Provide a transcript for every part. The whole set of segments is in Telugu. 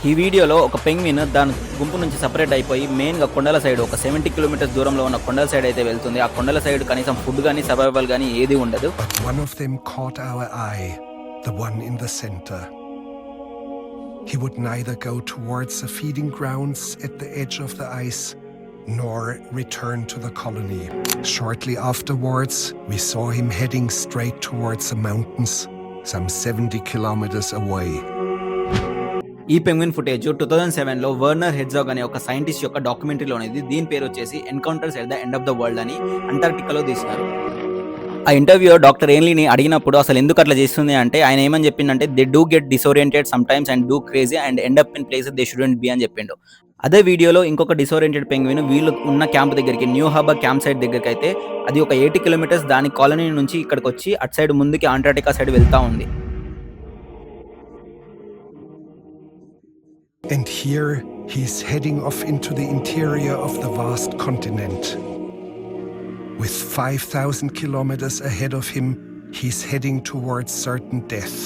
ఈ వీడియోలో ఒక పెంగ్విన్ దాని గుంపు నుంచి సెపరేట్ అయిపోయి మెయిన్గా కొండల సైడ్ ఒక 70 కిలోమీటర్స్ దూరంలో ఉన్న కొండల సైడ్ అయితే వెళ్తుంది. ఆ కొండల సైడ్ కనీసం ఫుడ్ కానీ సర్వైవల్ కానీ ఏది ఉండదు. One of them caught our eye, the one in the center. He would neither go towards the feeding grounds at the edge of the ice nor return to the colony. Shortly afterwards, we saw him heading straight towards the mountains, some 70 kilometers away. ఈ పెంగ్విన్ ఫుటేజ్ 2007లో వర్నర్ హెడ్జాగ్ అనే ఒక సైంటిస్ట్ యొక్క డాక్యుమెంటరీలోనిది. దీని పేరు వచ్చేసి encounters at the end of the world అని అంటార్క్టికాలో తీసినారు. ఆ ఇంటర్వ్యూ డాక్టర్ ఏన్లీని అడిగినప్పుడు అసలు ఎందుకు అట్లా చేస్తుంది అంటే ఆయన ఏమని చెప్పిందంటే they do get disoriented sometimes and do crazy and end up in places they shouldn't be అని చెప్పిండు. అదే వీడియోలో ఇంకొక డిసోరియంటెడ్ పెంగ్విన్ వీళ్ళు ఉన్న క్యాంప్ దగ్గరికి న్యూ హార్బర్ క్యాంప్ సైట్ దగ్గరికి అయితే అది ఒక 80 కిలోమీటర్స్ దాని కాలనీ నుంచి ఇక్కడికి వచ్చి అటు సైడ్ ముందుకి అంటార్క్టికా సైడ్ వెళ్తా ఉంది. And here he's heading off into the interior of the vast continent. With 5,000 kilometers ahead of him, he's heading towards certain death.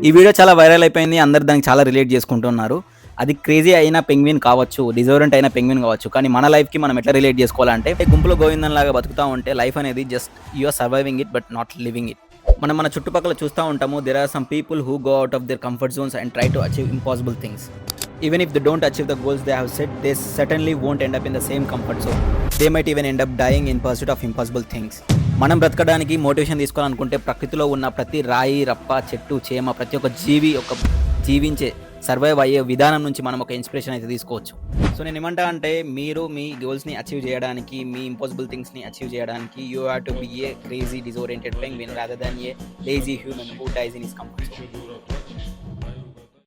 ఈ వీడియో చాలా వైరల్ అయిపోయింది. అందరు దానికి చాలా రిలేట్ చేసుకుంటున్నారు. అది క్రేజీ అయిన పెంగ్విన్ కావచ్చు, డిజోరెంట్ అయిన పెంగ్విన్ కావచ్చు, కానీ మన లైఫ్కి మనం ఎట్లా రిలేట్ చేసుకోవాలంటే గుంపులో గోవిందన్ లాగా బతుకుతూ ఉంటే లైఫ్ అనేది just you are surviving it but not living it. మనం మన చుట్టుపక్కల చూస్తూ ఉంటాము. There are some people who go out of their comfort zones and try to achieve impossible things. Even if they don't achieve the goals they have set, they certainly won't end up in the same comfort zone. They might even end up dying in pursuit of impossible things. మనం బ్రతకడానికి మోటివేషన్ తీసుకోవాలనుకుంటే ప్రకృతిలో ఉన్న ప్రతి రాయి, రప్ప, చెట్టు, చేమ, ప్రతి ఒక్క జీవి ఒక జీవించే సర్వైవ్ అయ్యే విధానం నుంచి మనం ఒక ఇన్స్పిరేషన్ అయితే తీసుకోవచ్చు. సో నేను ఏమంటా అంటే మీరు మీ గోల్స్ని అచీవ్ చేయడానికి, మీ ఇంపాసిబుల్ థింగ్స్ని అచీవ్ చేయడానికి you have to be a crazy disoriented penguin rather than a lazy human who dies in his comfort zone.